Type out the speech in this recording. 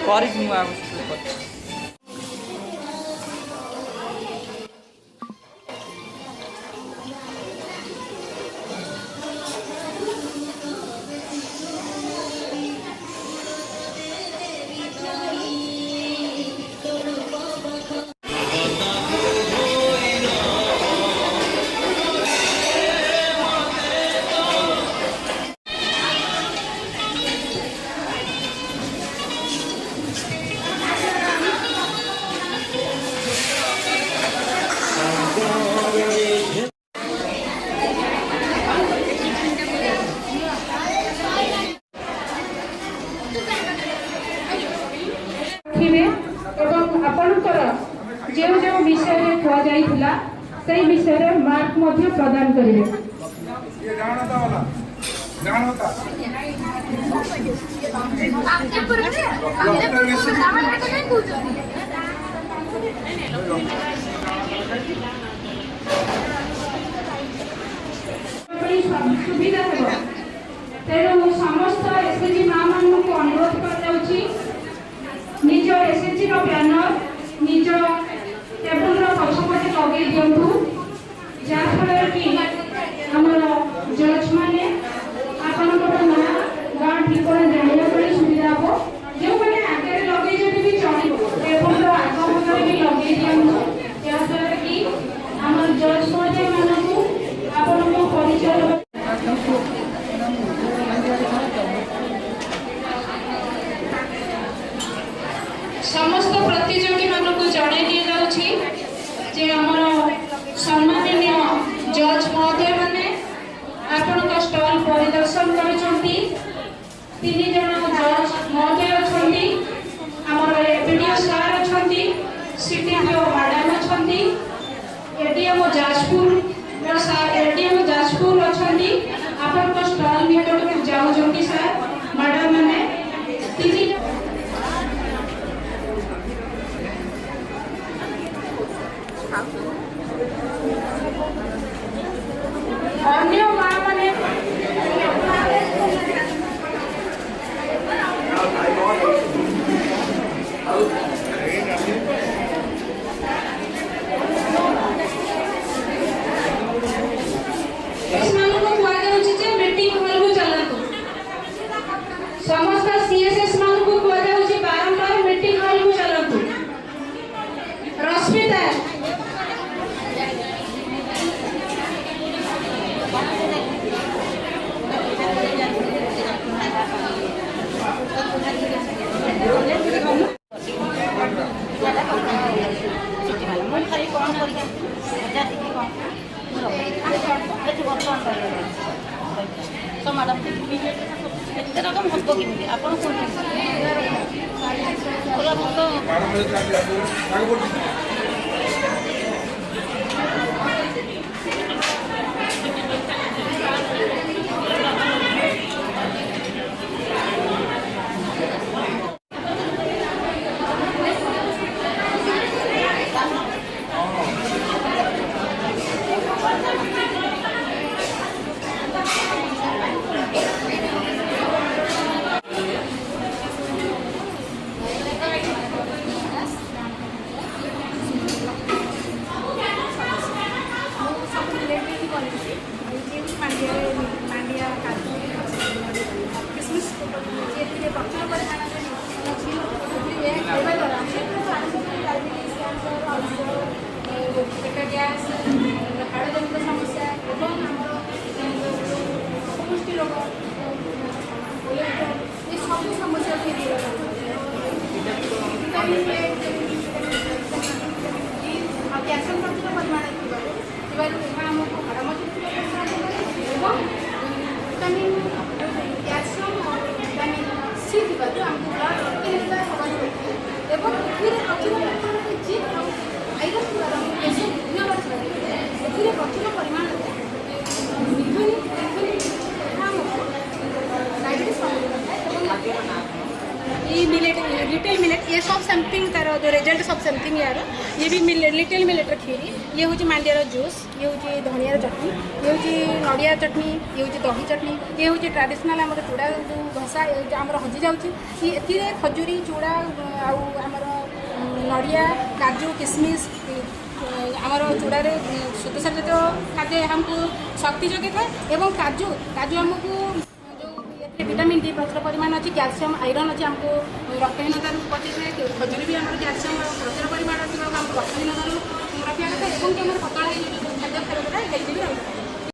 Paris não é o विषय mark प्रदान करेंगे। सुविधा तेणु समस्त एसएचजी माँ मान को अनुरोध कर निज एसएचजी बैनर निज टेबुल पछपटे लगे दिंतु जहाँफल कि आमर जज मैंने आपण ना गाँ ठिकाना जानने सुविधा हम जो मैंने आगे लगे भी चलो टेबुल आगमन भी लगे दिंतु जहाँफल कि आमर जज महोदय मानक आपण परिचय समस्त सीएसएस मान को कुआଯାउछि बारंबार मीटिंग हॉल को चलतु रश्मिता तो मैडम एते रकम हस्को कि आपण कोन पूरा लिटिल मिलेट ये सब समथिंग तार जो रिजल्ट सब समथिंग यार ये भी लिटिल मिलेट खीरी ये हूँ मांडियार जूस ये हूँ धनियार चटनी ये हूँ नड़िया चटनी ये हूँ दही चटनी ये हूँ ट्राडिशनल आम चूड़ा जो घसा आमर हजि जाऊँगी खजूरी चूड़ा आमर नड़िया काजू किसमिश आमर चूड़ा श्वेतसार जो खाद्य हमको शक्ति जगे थाए और काजू काजू आमको विटामिन डी प्रचुर परिमाण अच्छी कैल्शियम आयरन अच्छी आमको रक्तहीनता बचाई थाए खजूरी भी आम कैल्शियम प्रचुर परिमाण अच्छी आमको रक्तहीनता रखा कथा और पतला खाद्य खाଇବା हेल्दी भी रही